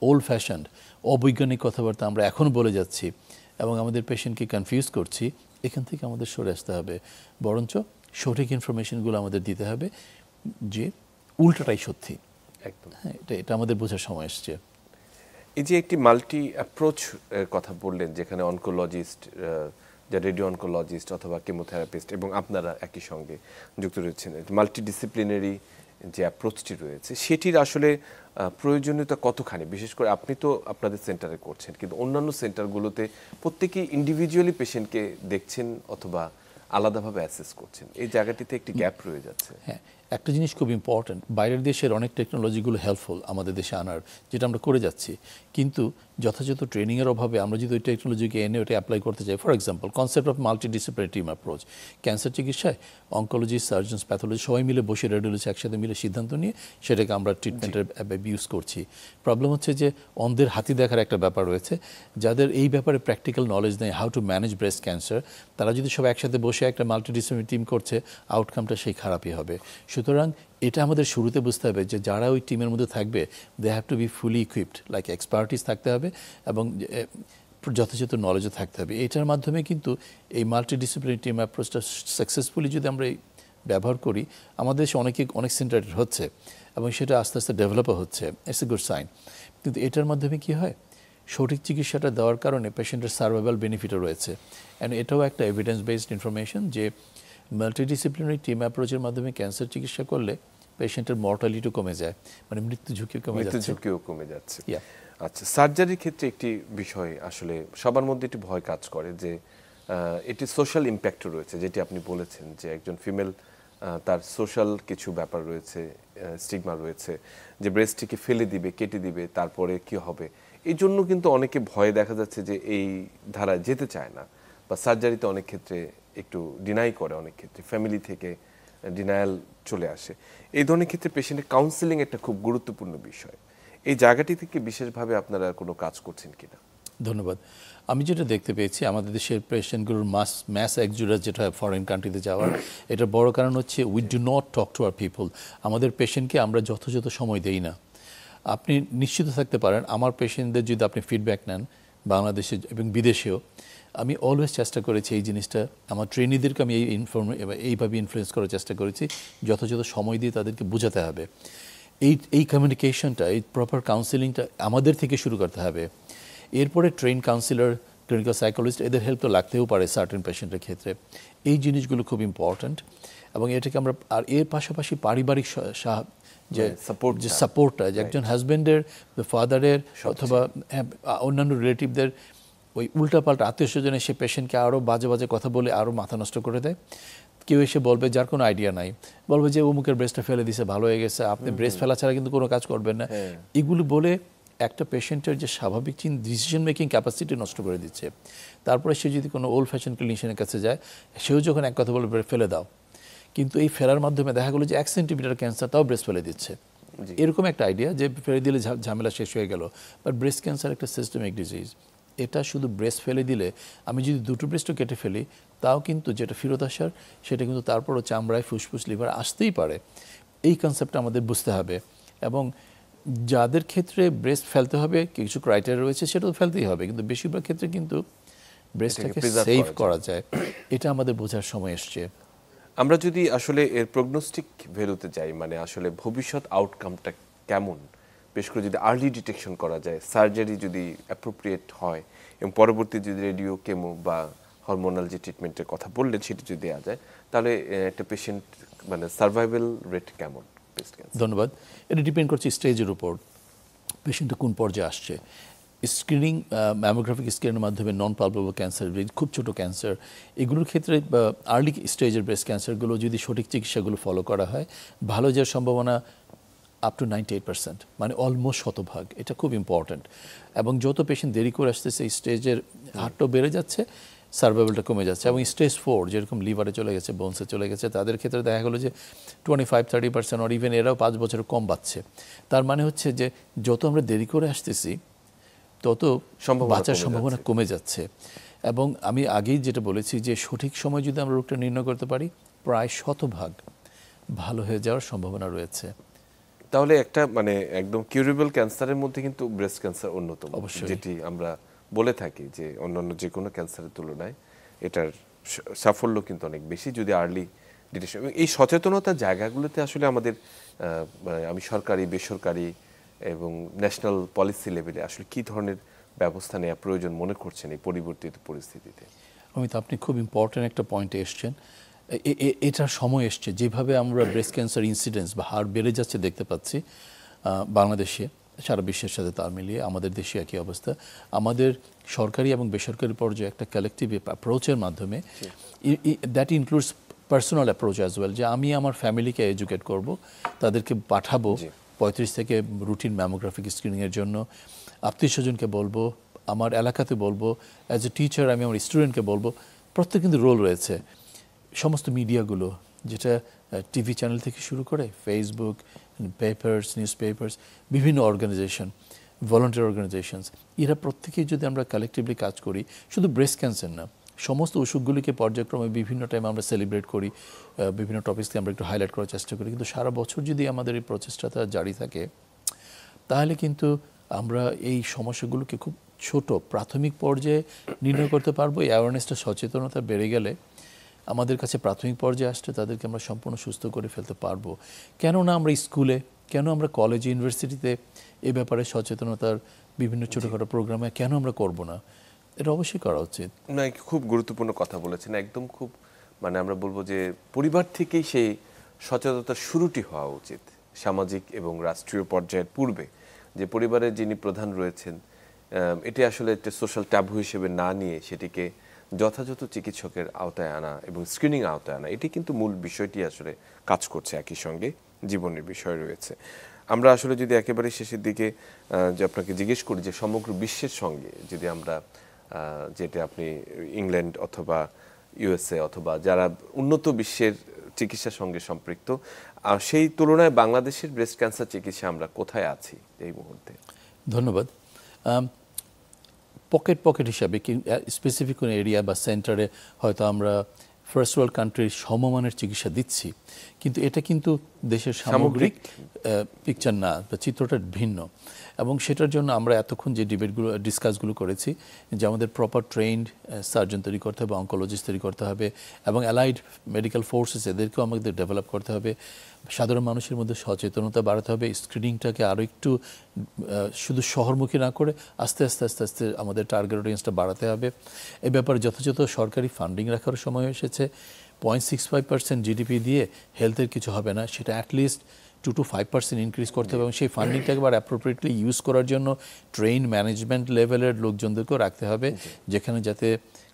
ওল্ড ফ্যাশনড অবৈজ্ঞানিক কথাবার্তা আমরা এখন বলে যাচ্ছি এবং আমাদের পেশেন্টকে কনফিউজ করছি, এখান থেকে আমাদের সরে আসতে হবে। বরঞ্চ সঠিক ইনফরমেশনগুলো আমাদের দিতে হবে যে উল্টাটাই সত্যি। একদম, হ্যাঁ, এটা আমাদের বোঝার সময় এসছে। এই যে একটি মাল্টি অ্যাপ্রোচ কথা বললেন, যেখানে অনকোলজিস্ট, যা রেডিও অনকোলজিস্ট অথবা কেমোথেরাপিস্ট এবং আপনারা একই সঙ্গে যুক্ত রয়েছেন, মাল্টিডিসিপ্লিনারি যে অ্যাপ্রোচটি রয়েছে সেটির আসলে প্রয়োজনীয়তা কতখানি? বিশেষ করে আপনি তো আপনাদের সেন্টারে করছেন, কিন্তু অন্যান্য সেন্টারগুলোতে প্রত্যেকেই ইন্ডিভিজুয়ালি পেশেন্টকে দেখছেন অথবা আলাদাভাবে অ্যাসেস করছেন, এই জায়গাটিতে একটি গ্যাপ রয়ে যাচ্ছে। হ্যাঁ, একটা জিনিস খুব ইম্পর্ট্যান্ট, বাইরের দেশের অনেক টেকনোলজিগুলো হেল্পফুল আমাদের দেশে আনার, যেটা আমরা করে যাচ্ছি, কিন্তু যথাযথ ট্রেনিংয়ের অভাবে আমরা যদি ওই টেকনোলজিকে এনে ওটা অ্যাপ্লাই করতে চাই, for example concept of multidisciplinary team approach, cancer চিকিৎসায় অনকোলজিস্ট, সার্জনস, প্যাথোলজি সবাই মিলে বসে রেডিওলজি একসাথে মিলে সিদ্ধান্ত নিয়ে সেটাকে আমরা ট্রিটমেন্টের ইউজ করছি। প্রবলেম হচ্ছে যে অন্ধের হাতি দেখার একটা ব্যাপার রয়েছে, যাদের এই ব্যাপারে প্র্যাকটিক্যাল নলেজ নেই, how to manage breast cancer, তারা যদি সব একসাথে বসে একটা মাল্টিডিসিপ্লিনারি টিম করছে, আউটকামটা সেই খারাপই হবে। সুতরাং এটা আমাদের শুরুতে বুঝতে হবে যে যারা ওই টিমের মধ্যে থাকবে, they have to be fully equipped, like expertise থাকতে হবে এবং যথাযথ নলেজও থাকতে হবে। এটার মাধ্যমে কিন্তু এই মাল্টিডিসিপ্লিনারি টিম অ্যাপ্রোচটা সাকসেসফুলি যদি আমরা ব্যবহার করি, আমাদের দেশে অনেক সেন্টার হচ্ছে এবং সেটা আস্তে আস্তে ডেভেলপও হচ্ছে, ইটস এ গুড সাইন। কিন্তু এটার মাধ্যমে কি হয়, সঠিক চিকিৎসাটা দেওয়ার কারণে পেশেন্টের সার্ভাইভাল বেনিফিটও রয়েছে। অ্যান্ড এটাও একটা এভিডেন্স বেসড ইনফরমেশন যে মাল্টিডিসিপ্লিনারি টিম অ্যাপ্রোচের মাধ্যমে ক্যান্সার চিকিৎসা করলে পেশেন্টের মর্টালিটিও কমে যায়, মানে মৃত্যু ঝুঁকিও কমে যাচ্ছে। আচ্ছা, সার্জারির ক্ষেত্রে একটি বিষয় আসলে সবার মধ্যে একটি ভয় কাজ করে যে এটি সোশ্যাল ইম্প্যাক্টও রয়েছে, যেটি আপনি বলেছেন যে একজন ফিমেল, তার সোশ্যাল কিছু ব্যাপার রয়েছে, স্টিগমা রয়েছে যে ব্রেস্টটিকে ফেলে দিবে, কেটে দিবে, তারপরে কি হবে। এই জন্য কিন্তু অনেকে ভয়ে দেখা যাচ্ছে যে এই ধারায় যেতে চায় না, বা সার্জারিতে অনেক ক্ষেত্রে একটু ডিনাই করে, অনেক ক্ষেত্রে ফ্যামিলি থেকে ডিনায়াল চলে আসে। এই ধরনের ক্ষেত্রে পেশেন্টের কাউন্সেলিং একটা খুব গুরুত্বপূর্ণ বিষয়। এই জায়গাটি থেকে বিশেষভাবে আপনারা কোনো কাজ করছেন কিনা? ধন্যবাদ। আমি যেটা দেখতে পেয়েছি, আমাদের দেশের পেশেন্টগুলোর ম্যাস এক্সুডাস যেটা ফরেন কান্ট্রিতে যাওয়ার, এটার বড় কারণ হচ্ছে we do not talk to our people. আমাদের পেশেন্টকে আমরা যথাযথ সময় দেই না। আপনি নিশ্চিত থাকতে পারেন, আমার পেশেন্টদের যদি আপনি ফিডব্যাক নেন বাংলাদেশে এবং বিদেশেও, আমি অলওয়েজ চেষ্টা করেছি এই জিনিসটা, আমার ট্রেনিদেরকে আমি এইভাবে ইনফ্লুয়েন্স করার চেষ্টা করেছি, যথাযথ সময় দিয়ে তাদেরকে বোঝাতে হবে। এই কমিউনিকেশনটা, এই প্রপার কাউন্সেলিংটা আমাদের থেকে শুরু করতে হবে। এরপরে ট্রেন কাউন্সিলর, ক্লিনিক্যাল সাইকোলজিস্ট, এদের হেল্প তো লাগতেও পারে সার্টেন পেশেন্টের ক্ষেত্রে। এই জিনিসগুলো খুব ইম্পর্ট্যান্ট এবং এটাকে আমরা, আর এর পাশাপাশি পারিবারিক যে সাপোর্টটা, যে একজন হাজব্যান্ডের, ফাদারের অথবা অন্যান্য রিলেটিভদের ওই উল্টাপাল্টা আত্মীয় স্বজনে সে পেশেন্টকে আরও বাজে বাজে কথা বলে আরও মাথা নষ্ট করে দেয়। কেউ এসে বলবে, যার কোনো আইডিয়া নাই, বলবে যে অমুকের ব্রেস্টটা ফেলে দিছে, ভালো হয়ে গেছে, আপনি ব্রেস্ট ফেলা ছাড়া কিন্তু কোনো কাজ করবেন না। এগুলো বলে একটা পেশেন্টের যে স্বাভাবিক ডিসিশন মেকিং ক্যাপাসিটি নষ্ট করে দিচ্ছে। তারপরে সে যদি কোনো ওল্ড ফ্যাশন ক্লিনিশিয়ানের কাছে যায়, সেও যখন এক কথা বলে ফেলে দাও, কিন্তু এই ফেলার মাধ্যমে দেখা গেলো যে 1 সেন্টিমিটার ক্যান্সার, তাও ব্রেস্ট ফেলে দিচ্ছে। এরকম একটা আইডিয়া যে ফেলে দিলে ঝামেলা শেষ হয়ে গেল। বাট ব্রেস্ট ক্যান্সার একটা সিস্টেমিক ডিজিজ। এটা শুধু ব্রেস্ট ফেলে দিলে, আমি যদি 2টো ব্রেস্টও কেটে ফেলি, তাও কিন্তু যেটা ফেরত আসার, সেটা কিন্তু তারপরও চামড়ায়, ফুসফুস, লিভার আসতেই পারে। এই কনসেপ্টটা আমাদের বুঝতে হবে। এবং যাদের ক্ষেত্রে ব্রেস্ট ফেলতে হবে, কিছু ক্রাইটেরিয়া রয়েছে, সেটাও ফেলতেই হবে, কিন্তু বেশিরভাগ ক্ষেত্রে কিন্তু ব্রেস্টটাকে সেভ করা যায়। এটা আমাদের বোঝার সময় এসছে। আমরা যদি আসলে এর প্রগনোস্টিক ভ্যালুতে যাই, মানে আসলে ভবিষ্যৎ আউটকামটা কেমন, বেশ করে যদি আর্লি ডিটেকশন করা যায়, সার্জারি যদি অ্যাপ্রোপ্রিয়েট হয় এবং পরবর্তী যদি রেডিও, কেমো বা হরমোনাল যে ট্রিটমেন্টের কথা বললেন সেটি যদি দেওয়া যায়, তাহলে একটা পেশেন্ট মানে সার্ভাইভাল রেট কেমন? ধন্যবাদ। এটা ডিপেন্ড করছে স্টেজের উপর। পেশেন্টটা কোন পর্যায়ে আসছে। স্ক্রিনিং, ম্যামোগ্রাফিক স্ক্রিনের মাধ্যমে নন পালপেবল ক্যান্সার, খুব ছোট ক্যান্সার, এগুলোর ক্ষেত্রে আর্লি স্টেজের ব্রেস্ট ক্যান্সারগুলো যদি সঠিক চিকিৎসাগুলো ফলো করা হয়, ভালো যাওয়ার সম্ভাবনা আপ টু 98%, মানে অলমোস্ট শতভাগ। এটা খুব ইম্পর্ট্যান্ট। এবং যত পেশেন্ট দেরি করে আসতেছে, স্টেজের হারটাও বেড়ে যাচ্ছে, সার্ভাইভালটা কমে যাচ্ছে। এবং স্টেজ 4 যেরকম লিভারে চলে গেছে, বোনসে চলে গেছে, তাদের ক্ষেত্রে দেখা গেলো যে 25-30% অর ইভেন এরাও 5 বছরে কম বাঁচছে। তার মানে হচ্ছে যে যত আমরা দেরি করে আসতেছি তত বাঁচার সম্ভাবনা কমে যাচ্ছে। এবং আমি আগেই যেটা বলেছি যে সঠিক সময় যদি আমরা রোগটা নির্ণয় করতে পারি, প্রায় শতভাগ ভালো হয়ে যাওয়ার সম্ভাবনা রয়েছে। তাহলে একটা মানে একদম কিউরেবল ক্যান্সারের মধ্যে কিন্তু ব্রেস্ট ক্যান্সার অন্যতম, যেটি আমরা বলে থাকি যে অন্যান্য যে কোনো ক্যান্সারের তুলনায় এটার সাফল্য কিন্তু অনেক বেশি যদি আর্লি ডিটেকশন। এই সচেতনতার জায়গাগুলোতে আসলে আমাদের আমি সরকারি, বেসরকারি এবং ন্যাশনাল পলিসি লেভেলে আসলে কী ধরনের ব্যবস্থা নেওয়া প্রয়োজন মনে করছেন এই পরিবর্তিত পরিস্থিতিতে? অমিত, আপনি খুব ইম্পর্ট্যান্ট একটা পয়েন্টে এসছেন। এটার সময় এসছে, যেভাবে আমরা ব্রেস্ট ক্যান্সার ইনসিডেন্স বা হার বেড়ে যাচ্ছে দেখতে পাচ্ছি বাংলাদেশে, সারা বিশ্বের সাথে তাল মিলিয়ে আমাদের দেশে একই অবস্থা। আমাদের সরকারি এবং বেসরকারি পর্যায়ে একটা কালেকটিভ অ্যাপ্রোচের মাধ্যমে, that includes personal approach as well, যে আমি আমার ফ্যামিলিকে এডুকেট করব, তাদেরকে পাঠাবো 35 থেকে রুটিন ম্যামোগ্রাফিক স্ক্রিনিংয়ের জন্য, আত্মীয় স্বজনকে বলবো, আমার এলাকাতে বলবো, অ্যাজ এ টিচার আমি আমার স্টুডেন্টকে বলবো। প্রত্যেক কিন্তু রোল রয়েছে। সমস্ত মিডিয়াগুলো, যেটা টিভি চ্যানেল থেকে শুরু করে ফেসবুক, পেপারস, নিউজ পেপার্স, বিভিন্ন অর্গানাইজেশন, ভলান্টিয়ার অর্গানাইজেশনস, এরা প্রত্যেকেই যদি আমরা কালেকটিভলি কাজ করি, শুধু ব্রেস্ট ক্যান্সার না, সমস্ত অসুখগুলিকে পর্যায়ক্রমে বিভিন্ন টাইম আমরা সেলিব্রেট করি, বিভিন্ন টপিকসকে আমরা একটু হাইলাইট করার চেষ্টা করি, কিন্তু সারা বছর যদি আমাদের এই প্রচেষ্টাটা জারি থাকে, তাহলে কিন্তু আমরা এই সমস্যাগুলোকে খুব ছোট প্রাথমিক পর্যায়ে নির্ণয় করতে পারবো। এই অ্যাওয়ারনেসটা, সচেতনতা বেড়ে গেলে আমাদের কাছে প্রাথমিক পর্যায়ে আসলে তাদেরকে আমরা সম্পূর্ণ সুস্থ করে ফেলতে পারবো। কেননা আমরা স্কুলে, কেন আমরা কলেজে, ইউনিভার্সিটিতে এ ব্যাপারে সচেতনতার বিভিন্ন ছোটোখাটো প্রোগ্রামে কেন আমরা করব না? এটা অবশ্যই করা উচিত। না, খুব গুরুত্বপূর্ণ কথা বলেছেন, একদম খুব মানে আমরা বলবো যে পরিবার থেকেই সেই সচেতনতার শুরুটি হওয়া উচিত, সামাজিক এবং রাষ্ট্রীয় পর্যায়ের পূর্বে। যে পরিবারের যিনি প্রধান রয়েছেন, এটি আসলে একটা সোশ্যাল ট্যাবু হিসেবে না নিয়ে সেটিকে যথাযথ চিকিৎসকের আওতায় আনা এবং স্ক্রিনিং আওতায় আনা, এটি কিন্তু মূল বিষয়টি আসলে কাজ করছে। একই সঙ্গে জীবনের বিষয় রয়েছে। আমরা আসলে যদি একেবারে শেষের দিকে যে আপনাকে জিজ্ঞেস করি যে সমগ্র বিশ্বের সঙ্গে যদি আমরা, যেটা আপনি ইংল্যান্ড অথবা ইউএসএ অথবা যারা উন্নত বিশ্বের চিকিৎসার সঙ্গে সম্পৃক্ত, সেই তুলনায় বাংলাদেশের ব্রেস্ট ক্যান্সার চিকিৎসা আমরা কোথায় আছি এই মুহূর্তে? ধন্যবাদ। পকেট হিসাবে স্পেসিফিক কোনো এরিয়া বা সেন্টারে হয়তো আমরা ফার্স্ট ওয়ার্ল্ড কান্ট্রির সমমানের চিকিৎসা দিচ্ছি, কিন্তু এটা কিন্তু দেশের সামগ্রিক পিকচার না, বা চিত্রটা ভিন্ন। এবং সেটার জন্য আমরা এতক্ষণ যে ডিসকাসগুলো করেছি, যে আমাদের প্রপার ট্রেন্ড সার্জন তৈরি করতে হবে, অঙ্কোলজিস্ট তৈরি করতে হবে, এবং অ্যালাইড মেডিকেল ফোর্সেস এদেরকেও আমাদের ডেভেলপ করতে হবে, সাধারণ মানুষের মধ্যে সচেতনতা বাড়াতে হবে, স্ক্রিনিংটাকে আরও একটু শুধু শহরমুখী না করে আস্তে আস্তে আমাদের টার্গেট অডিয়েন্সটা বাড়াতে হবে। এই ব্যাপারে যথাযথ সরকারি ফান্ডিং রাখার সময় এসেছে। 0.65% জিডিপি দিয়ে হেলথের কিছু হবে না, সেটা অ্যাটলিস্ট 2 to 5% ইনক্রিজ করতে হবে, এবং সেই ফান্ডিংটাকে এবার অ্যাপ্রোপ্রিয়েটলি ইউজ করার জন্য ট্রেন ম্যানেজমেন্ট লেভেলের লোকজনদেরকেও রাখতে হবে, যেখানে যাতে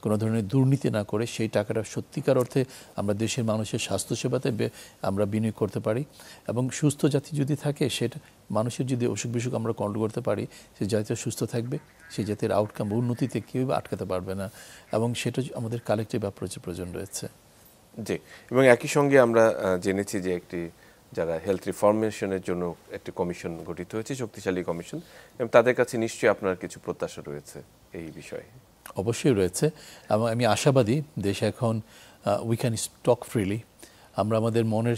কোনো ধরনের দুর্নীতি না করে সেই টাকাটা সত্যিকার অর্থে আমরা দেশের মানুষের স্বাস্থ্যসেবাতে আমরা বিনিয়োগ করতে পারি। এবং সুস্থ জাতি যদি থাকে, সেটা মানুষের যদি অসুখ বিসুখ আমরা কন্ট্রোল করতে পারি, সে জাতি সুস্থ থাকবে, সেই জাতির আউটকাম উন্নতিতে কেউ আটকাতে পারবে না। এবং সেটা আমাদের কালেকটিভ অ্যাপ্রোচের প্রয়োজন রয়েছে। জি, এবং একই সঙ্গে আমরা জেনেছি যে একটি যারা হেলথ রিফরমেশনের জন্য একটি কমিশন গঠিত হয়েছে, শক্তিশালী কমিশন, এবং তাদের কাছে নিশ্চয়ই আপনার কিছু প্রত্যাশা রয়েছে এই বিষয়ে। অবশ্যই রয়েছে, এবং আমি আশাবাদী দেশ এখন উই ক্যান টক ফ্রিলি। আমরা আমাদের মনের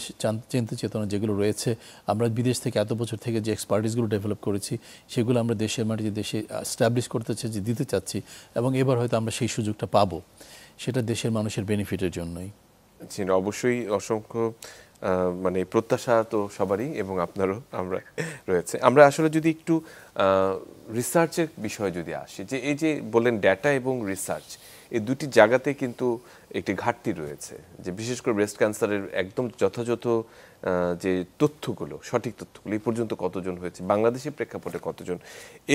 চিন্তা চেতনা যেগুলো রয়েছে, আমরা বিদেশ থেকে এত বছর থেকে যে এক্সপার্টিসগুলো ডেভেলপ করেছি, সেগুলো আমরা দেশের মাটিতে দেশে এস্টাবলিশ করতে চাচ্ছি, দিতে চাচ্ছি, এবং এবার হয়তো আমরা সেই সুযোগটা পাবো, সেটা দেশের মানুষের বেনিফিটের জন্যই। অবশ্যই অসংখ্য মানে প্রত্যাশা তো সবারই, এবং আপনারও আমরা রয়েছে। আমরা আসলে যদি একটু রিসার্চের বিষয়ে যদি আসি, যে এই যে বললেন ডেটা এবং রিসার্চ, এই দুটি জায়গাতে কিন্তু একটি ঘাটতি রয়েছে, যে বিশেষ করে ব্রেস্ট ক্যান্সারের একদম যথাযথ যে তথ্যগুলো, সঠিক তথ্যগুলো এই পর্যন্ত কতজন হয়েছে, বাংলাদেশের প্রেক্ষাপটে কতজন,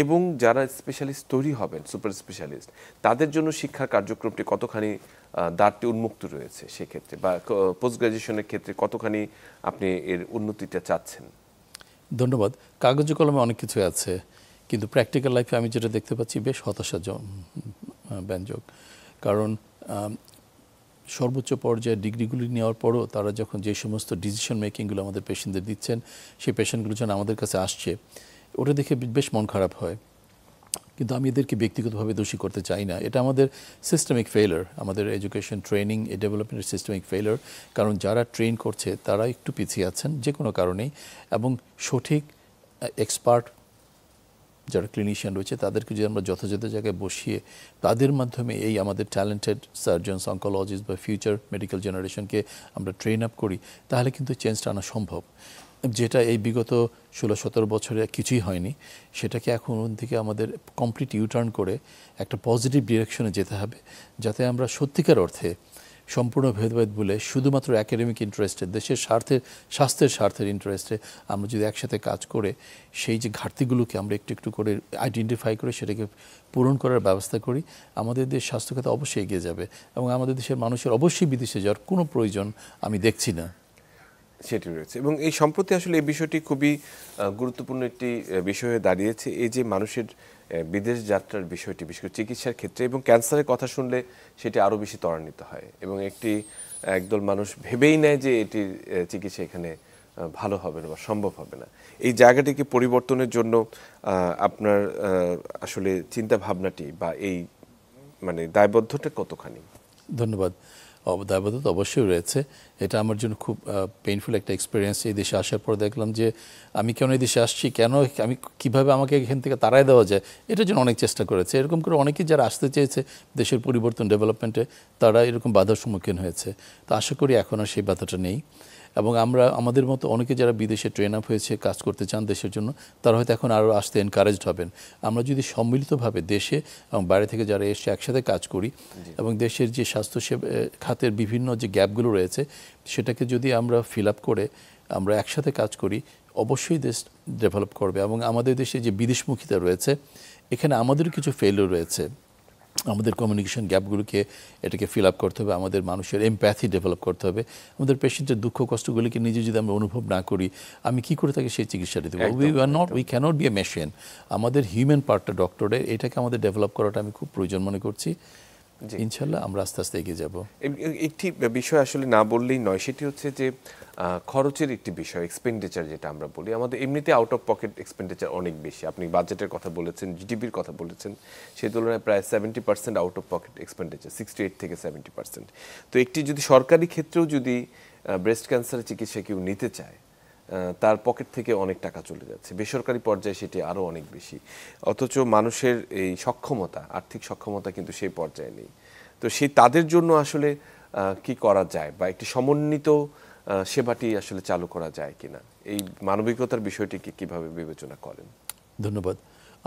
এবং যারা স্পেশালিস্ট তৈরি হবেন, সুপার স্পেশালিস্ট, তাদের জন্য শিক্ষা কার্যক্রমটি কতখানি দ্বারটি উন্মুক্ত রয়েছে সেক্ষেত্রে, বা পোস্ট গ্রাজুয়েশনের ক্ষেত্রে কতখানি আপনি এর উন্নতিটা চাচ্ছেন? ধন্যবাদ। কাগজে কলমে অনেক কিছু আছে, কিন্তু প্র্যাকটিক্যাল লাইফে আমি যেটা দেখতে পাচ্ছি বেশ ব্যঞ্জক। কারণ সর্বোচ্চ পর্যায়ে ডিগ্রিগুলি নেওয়ার পরও তারা যখন যে সমস্ত ডিসিশন মেকিংগুলো আমাদের পেশেন্টদের দিচ্ছেন, সেই পেশেন্টগুলো যখন আমাদের কাছে আসছে, ওটা দেখে বেশ মন খারাপ হয়। কিন্তু আমি এদেরকে ব্যক্তিগতভাবে দোষী করতে চাই না। এটা আমাদের সিস্টেমিক ফেইলার, আমাদের এডুকেশন, ট্রেনিং, এ ডেভেলপমেন্টের সিস্টেমিক ফেইলার। কারণ যারা ট্রেন করছে তারা একটু পিছিয়ে আছেন যে কোনো কারণেই, এবং সঠিক এক্সপার্ট যারা ক্লিনিশিয়ান রয়েছে তাদেরকে যদি আমরা যথাযথ জায়গায় বসিয়ে তাদের মাধ্যমে এই আমাদের ট্যালেন্টেড সার্জনস, অনকোলজিস্ট বা ফিউচার মেডিকেল জেনারেশনকে আমরা ট্রেন আপ করি, তাহলে কিন্তু চেঞ্জটা আনা সম্ভব। যেটা এই বিগত 16-17 বছরে কিছুই হয়নি, সেটাকে এখন থেকে আমাদের কমপ্লিট ইউটার্ন করে একটা পজিটিভ ডিরেকশনে যেতে হবে, যাতে আমরা সত্যিকার অর্থে সম্পূর্ণ ভেদভেদ বলে শুধুমাত্র একাডেমিক ইন্টারেস্টে, দেশের স্বার্থের, স্বাস্থ্যের ইন্টারেস্টে আমরা যদি একসাথে কাজ করে সেই যে ঘাটতিগুলোকে আমরা একটু একটু করে আইডেন্টিফাই করে সেটাকে পূরণ করার ব্যবস্থা করি, আমাদের দেশ স্বাস্থ্যখাতে অবশ্যই এগিয়ে যাবে, এবং আমাদের দেশের মানুষের অবশ্যই বিদেশে যাওয়ার কোনো প্রয়োজন আমি দেখছি না। সেটি রয়েছে, এবং এই সম্প্রতি আসলে এই বিষয়টি খুবই গুরুত্বপূর্ণ একটি বিষয় হয়ে দাঁড়িয়েছে, এই যে মানুষের বিদেশ যাত্রার বিষয়টি, বিশেষ করে চিকিৎসার ক্ষেত্রে, এবং ক্যান্সারের কথা শুনলে সেটি আরও বেশি ত্বরান্বিত হয়, এবং একদল মানুষ ভেবেই নেয় যে এটির চিকিৎসা এখানে ভালো হবে না বা সম্ভব হবে না। এই জায়গাটিকে পরিবর্তনের জন্য আপনার আসলে চিন্তা ভাবনাটি বা এই মানে দায়বদ্ধতা কতখানি? ধন্যবাদ। দায়বদ্ধতা অবশ্যই রয়েছে। এটা আমার জন্য খুব পেইনফুল একটা এক্সপিরিয়েন্স। এই দেশে আসার পর দেখলাম যে আমি কেন এই দেশে আসছি, কেন আমি কীভাবে আমাকে এখান থেকে তাড়ায় দেওয়া যায়, এটার জন্য অনেক চেষ্টা করেছে। এরকম করে অনেকেই যারা আসতে চেয়েছে দেশের পরিবর্তন, ডেভেলপমেন্টে, তারা এরকম বাধার সম্মুখীন হয়েছে। তো আশা করি এখন আর সেই বাধাটা নেই, এবং আমরা আমাদের মতো অনেকে যারা বিদেশে ট্রেন আপ হয়েছে, কাজ করতে চান দেশের জন্য, তারা হয়তো এখন আরও আসতে এনকারেজড হবেন। আমরা যদি সম্মিলিতভাবে দেশে এবং বাইরে থেকে যারা এসে একসাথে কাজ করি, এবং দেশের যে স্বাস্থ্যসেবা খাতের বিভিন্ন যে গ্যাপগুলো রয়েছে সেটাকে যদি আমরা ফিল আপ করে আমরা একসাথে কাজ করি, অবশ্যই দেশ ডেভেলপ করবে। এবং আমাদের দেশে যে বিদেশমুখিতা রয়েছে, এখানে আমাদেরও কিছু ফেইলিউর রয়েছে। আমাদের কমিউনিকেশন গ্যাপগুলোকে এটাকে ফিল আপ করতে হবে, আমাদের মানুষের এমপ্যাথি ডেভেলপ করতে হবে। আমাদের পেশেন্টের দুঃখ কষ্টগুলিকে নিজে যদি আমরা অনুভব না করি, আমি কি করে তাকে সেই চিকিৎসাটা দেবো? We cannot be a machine. আমাদের হিউম্যান পার্টটা ডক্টরের, এটাকে আমাদের ডেভেলপ করাটা আমি খুব প্রয়োজন মনে করছি। ইনশাল্লাহ আমরা আস্তে আস্তে এগিয়ে যাব। একটি বিষয় আসলে না বললেই নয়, সেটি হচ্ছে যে খরচের একটি বিষয়, এক্সপেন্ডিচার যেটা আমরা বলি। আমাদের এমনিতে আউট অফ পকেট এক্সপেন্ডিচার অনেক বেশি। আপনি বাজেটের কথা বলেছেন, জিডিপির কথা বলেছেন, সেই তুলনায় প্রায় 70% আউট অফ পকেট এক্সপেন্ডিচার, 68 থেকে 70%। তো একটি যদি সরকারি ক্ষেত্রেও যদি ব্রেস্ট ক্যান্সারের চিকিৎসা কেউ নিতে চায়, তার পকেট থেকে অনেক টাকা চলে যাচ্ছে, বেসরকারি পর্যায়ে সেটি আরও অনেক বেশি। অথচ মানুষের এই সক্ষমতা, আর্থিক সক্ষমতা কিন্তু সেই পর্যায়ে নেই। তো তাদের জন্য আসলে কি করা যায়, বা একটি সমন্বিত সেবাটি আসলে চালু করা যায় কিনা, এই মানবিকতার বিষয়টিকে কিভাবে বিবেচনা করেন? ধন্যবাদ।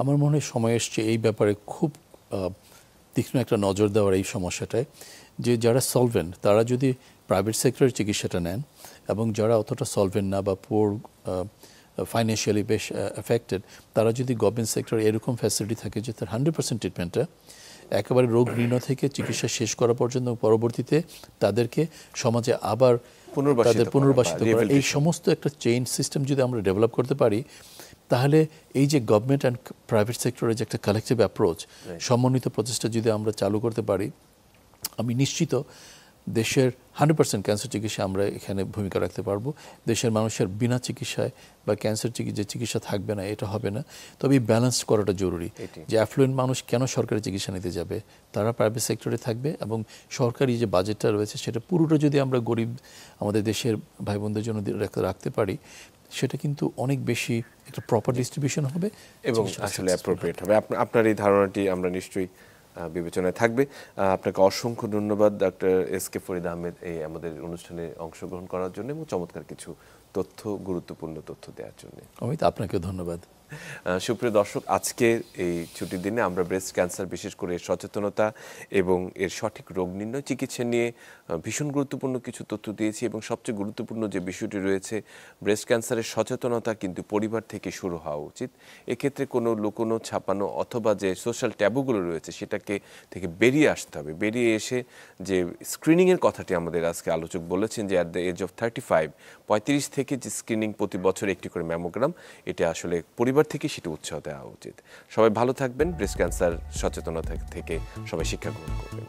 আমার মনে হয় সময় এসছে এই ব্যাপারে খুব তীক্ষ্ণ একটা নজর দেওয়ার এই সমস্যাটায়, যে যারা সলভেন্ট তারা যদি প্রাইভেট সেক্টরের চিকিৎসাটা নেন, এবং যারা অতটা সলভেন্ট না বা পুয়ার ফাইন্যান্সিয়ালি বেশ এফেক্টেড, তারা যদি গভর্নমেন্ট সেক্টরে এরকম ফ্যাসিলিটি থাকে যে তার 100% ট্রিটমেন্টটা একেবারে রোগ নির্ণয় থেকে চিকিৎসা শেষ করা পর্যন্ত, পরবর্তীতে তাদেরকে সমাজে আবার পুনর্বাসিত করা, এই সমস্ত একটা চেইন সিস্টেম যদি আমরা ডেভেলপ করতে পারি, তাহলে এই যে গভর্নমেন্ট অ্যান্ড প্রাইভেট সেক্টরের যে একটা কালেকটিভ অ্যাপ্রোচ, সমন্বিত প্রচেষ্টা যদি আমরা চালু করতে পারি, আমি নিশ্চিত দেশের 100% ক্যান্সার চিকিৎসা আমরা এখানে ভূমিকা রাখতে পারবো। দেশের মানুষের বিনা চিকিৎসায় বা ক্যান্সার যে চিকিৎসা থাকবে না, এটা হবে না। তবে ব্যালেন্স করাটা জরুরি, যে অ্যাফ্লুয়েন্ট মানুষ কেন সরকারি চিকিৎসা নিতে যাবে, তারা প্রাইভেট সেক্টরে থাকবে, এবং সরকারি যে বাজেটটা রয়েছে সেটা পুরোটা যদি আমরা গরিব আমাদের দেশের ভাই বোনদের জন্য রাখতে পারি, সেটা কিন্তু অনেক বেশি একটা প্রপার ডিস্ট্রিবিউশন হবে এবং আসলে অ্যাপ্রোপ্রিয়েট হবে। আপনার এই ধারণাটি আমরা নিশ্চয়ই বিবেচনায় থাকবে। আপনাকে অসংখ্য ধন্যবাদ ডক্টর এস.কে. ফরিদ আহমেদ এই আমাদের অনুষ্ঠানে অংশগ্রহণ করার জন্য এবং চমৎকার কিছু গুরুত্বপূর্ণ তথ্য দেওয়ার জন্য। অমিত, আপনাকেও ধন্যবাদ। সুপ্রিয় দর্শক, আজকে এই ছুটির দিনে আমরা ব্রেস্ট ক্যান্সার, বিশেষ করে এর সচেতনতা এবং এর সঠিক রোগ নির্ণয় চিকিৎসা নিয়ে ভীষণ গুরুত্বপূর্ণ কিছু তথ্য দিয়েছি। এবং সবচেয়ে গুরুত্বপূর্ণ যে বিষয়টি রয়েছে, ব্রেস্ট ক্যান্সারের সচেতনতা কিন্তু পরিবার থেকে শুরু হওয়া উচিত। এক্ষেত্রে কোনো লুকোনো, ছাপানো অথবা যে সোশ্যাল ট্যাবুগুলো রয়েছে সেটাকে থেকে বেরিয়ে আসতে হবে। বেরিয়ে এসে যে স্ক্রিনিংয়ের কথাটি আমাদের আজকে আলোচক বলেছেন, যে অ্যাট দ্য এজ অফ 35 থেকে যে স্ক্রিনিং প্রতি বছর একটি করে ম্যামোগ্রাম, এটা আসলে পরিবার থেকে সেটা উৎসাহ দেওয়া উচিত। সবাই ভালো থাকবেন। ব্রেস্ট ক্যান্সার সচেতনতা থেকে সবাই শিক্ষা গ্রহণ করবেন।